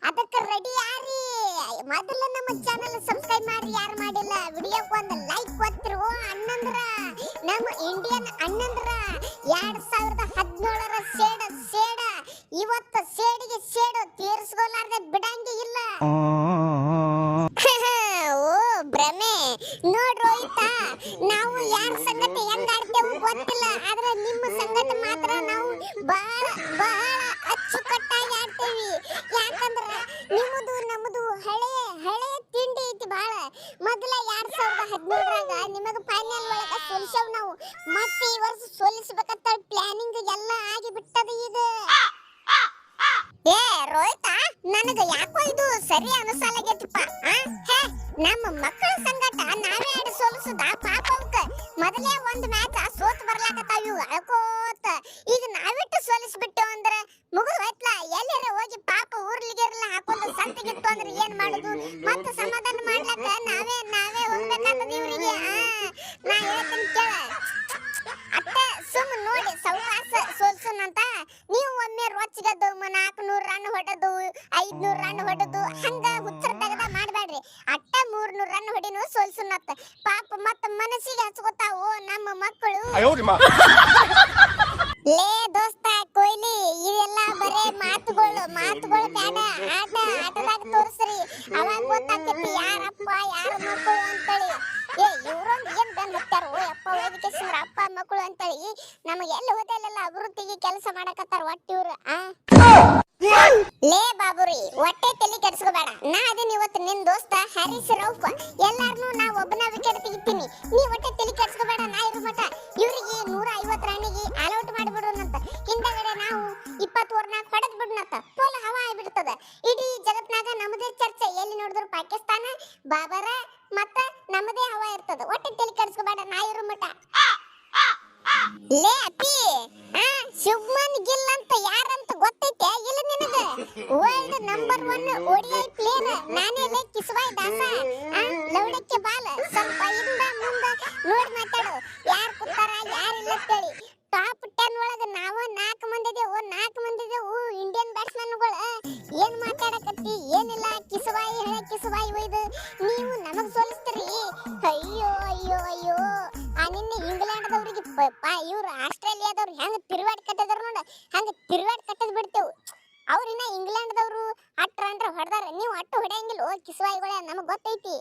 ಅದಕ್ಕೆ ರೆಡಿ ಯಾರಿ ಮೊದಲ ನಮ್ಮ ಚಾನೆಲ್ ಸಬ್ಸ್ಕ್ರೈಬ್ ಮಾಡಿ ಯಾರು ಮಾಡಿಲ್ಲ ವಿಡಿಯೋಕ್ಕೆ ಒಂದು ಲೈಕ್ ಕೊಟ್ಟಿರು ಅಣ್ಣಂದ್ರ ನಮ್ಮ ಇಂಡಿಯನ್ ಅಣ್ಣಂದ್ರ 2017ರ ಸೇಡ ಇವತ್ತು ಸೇಡಿಗೆ ಸೇಡು ತೀರಿಸ್ಕೊಳ್ಳಾರ್ದೆ ಬಿಡಂಗೆ ಇಲ್ಲ ಓ ಭ್ರಮೆ ನೋಡ್ ರೋಹಿತ ನಾವು ಯಾರ ಸಂಗತಿ ಹೆಂಗ್ ಆಡ್ತೇವೆ ಗೊತ್ತಿಲ್ಲ ಆದ್ರೆ ನಿಮ್ಮ ಸಂಗತಿ ಮಾತ್ರ ನಾವು ಬಹಳ ಬಹಳ ಅಚ್ಚುಕಟ್ಟಾಗಿ ಆಡ್ತೇವಿ ಯಾಕಂದ್ರ ನಿಮ್ಮದು ನಮ್ಮದು ಹಳೆ ತಿಂಡಿ ಐತಿ ಬಹಳ ಮೊದಲ 2017ರಾಗ ನಿಮಗ ಫೈನಲ್ ಒಳಗ ಸೋಲಿಸೇವ್ ನಾವು ಮತ್ತೆ ಈ ವರ್ಷ ಸೋಲಿಸಬೇಕಂತ ಪ್ಲಾನಿಂಗ್ ಎಲ್ಲ ಆಗಿ ಬಿಟ್ಟದ ಈಗ ಏ ರೋಹಿತ ನನಗ ಯಾಕೋ ಇದು ಸರಿ ಅನಿಸಲಾಗೈತಿಪ್ಪ ನಮ್ಮ ಮಕ್ಕಳ ಸಂಗಟ ನಾವೇ ಆಡಿ ಸೋಲಿಸುದ ಪಾಪ ಅವಕ್ಕ ಮೊದಲೇ ಒಂದು ಮ್ಯಾಚ್ ಸೋತ್ ಬರ್ಲಾಕತ್ತಾವ ಇವು ಅಳ್ಕೋತ ಈಗ ನಾವಿಟ್ಟು ಸೋಲಿಸ್ಬಿಟ್ಟು ಅಂದ್ರ ಮುಗಿದು ಹೋಯ್ತಲ್ಲ ಎಲ್ಲರ ಹೋಗಿ ಪಾಪ ಊರ್ಲಿಗೆಲ್ಲ ಹಾಕೊಂಡು ಸಂತಿಗಿತ್ತು ಅಂದ್ರೆ ಏನ್ ಮಾಡುದು ಮತ್ತೆ ಸಮಾಧಾನ ಮಾಡ್ಲಕ್ಕ ನಾವೇ ಹೋಗ್ಬೇಕಾಗ್ತದ ಇವ್ರಿಗೆ ನಾ ಹೇಳ್ತೀನಿ ಕೇಳ ಅಟ್ಟ ಸುಮ್ ನೋಡಿ ಸೌಕಾಸ ಸೋಲ್ಸುನಂತ ನೀವು ಒಮ್ಮೆ ರೊಚ್ಚಿಗದ್ದು 400 ರನ್ ಹೊಡೆದು 500 ರನ್ ಹೊಡೆದು ಹಂಗ ಹುಚ್ಚರ ತೆಗದ ಮಾಡಬೇಡ್ರಿ ಅಟ್ಟ 300 ರನ್ ಹೊಡಿನು ಸೋಲ್ಸುನತ್ತ ಪಾಪ ಮತ್ತ ಮನಸ್ಸಿಗೆ ಹಚ್ಕೋತಾವು ನಮ್ಮ ಮಕ್ಕಳು ಲೇ ದೋಸ್ತ ಕೊಯ್ಲಿ ಇವೆಲ್ಲ ಬರೇ ಮಾತುಗಳು ಬೇಡ ಆಟದಾಗ ತೋರಿಸ್ರಿ ಅವಾಗ ಗೊತ್ತಾಗ್ತೈತಿ ಯಾರಪ್ಪ ಯಾರ ಮಕ್ಕಳು ಅಂತೇಳಿ ಏ ಇವ್ರೊಂದು ಏನ್ ಬಂದ್ ಹೋಗ್ತಾರ ಓ ಅಪ್ಪ ವೇದಿಕೇಶ್ವರ ಅಪ್ಪ ಮಕ್ಕಳು ಅಂತೇಳಿ ನಮಗೆ ಎಲ್ಲಿ ಹೋದೆಲ್ಲ ಅಭಿವೃದ್ಧಿಗೆ ಕೆಲಸ ಮಾಡಕತ್ತಾರ ಒಟ್ಟಿವ್ರು ಲೇ ಬಾಬುರಿ ಹೊಟ್ಟೆ ತಲೆ ಕೆಡಿಸ್ಕೋಬೇಡ ನಾ ಅದನ್ನ ಇವತ್ತು ನಿನ್ ದೋಸ್ತ ಹರೀಶ್ ರೌಫ್ ಎಲ್ಲಾರನು ನಾ ಒಬ್ಬನ ವಿಕೆಟ್ ತೆಗಿತೀನಿ ನೀ ಹೊಟ್ಟೆ ತಲೆ ಕೆಡಿಸ್ಕೋಬೇಡ ನಾ ಇರು ಮಟ ಇವ್ರಿಗೆ 150 ರನ್ನಿಗೆ ಆಲ್ಔಟ್ ಮಾಡಿಬಿಡೋಣಂತ ಹಿಂದಗಡೆ ನಾವು 20 ಓವರ್ನಾಗ ಹೊಡೆದ್ ಬಿಡೋಣಂತ ಪೋಲ ಹವಾ ಆಗಿಬಿಡ್ತದ ಇಡೀ ಜಗತ್ನಾಗ ನಮ್ಮದೇ ಚರ್ಚೆ ಎಲ್ಲಿ ನೋಡಿದ್ರು ಪಾಕಿಸ್ತಾನ ಬಾಬರ ಮತ್ತ ನಮ್ಮದೇ ಹವಾ ಇರ್ತದ ಹೊಟ್ಟೆ ತಲೆ ಕೆಡಿಸ್ಕೋಬೇಡ ನಾ ಇರು ಮಟ ಲೇ ಅಪ್ಪಿ ಶುಭ್ಮನ್ ಗಿಲ್ ಅಂತ ಯಾರಂತ ಗೊತ್ತೈತೆ ಇಲ್ಲ ನಿನಗ ವರ್ಲ್ಡ್ ನಂಬರ್ 1 ODI ಪ್ಲೇಯರ್ ನಾನೇ ಲೇ ಕಿಸ್ವಾಯ್ ದಾಸ ಲೌಡಕ್ಕೆ ಬಾಲ್ ಸ್ವಲ್ಪ ಇಂದ ಮುಂದ ನೋಡಿ ಮಾತಾಡು ಯಾರು ಕೂತಾರ ಯಾರು ಇಲ್ಲ ಅಂತೇಳಿ ಟಾಪ್ 10 ಒಳಗ ನಾವು 4 ಮಂದಿ ಇದೇವು ಇಂಡಿಯನ್ ಬ್ಯಾಟ್ಸ್ಮನ್ಗಳು ಏನ್ ಮಾತಾಡಕತ್ತಿ ಏನಿಲ್ಲ ಕಿಸ್ವಾಯ್ ಒಯ್ದು ನೀವು ನಮಗ್ ಸೋಲಿಸ್ತೀರಿ ಅಯ್ಯೋ ನಿನ್ನೆ ಇಂಗ್ಲೆಂಡ್ದವ್ರಿಗೆ ಇವ್ರು ಆಸ್ಟ್ರೇಲಿಯಾದವ್ರು ಹೆಂಗ್ ತಿರುವಾಡ್ ಕಟ್ಟಿದ್ರು ನೋಡ ಹಂಗ ತಿರುವಾಡ್ ಕಟ್ಟದ್ ಬಿಡ್ತೇವು ಅವ್ರಿನ್ನ ಇಂಗ್ಲೆಂಡ್ದವ್ರು 8 ರನ್ ಹೊಡೆದಾರ ನೀವು ಅಟ್ಟು ಹೊಡೆಯಂಗಿಲ್ಲ ಕಿಸ್ವಾಯಿಗಳ ನಮಗ್ ಗೊತ್ತೈತಿ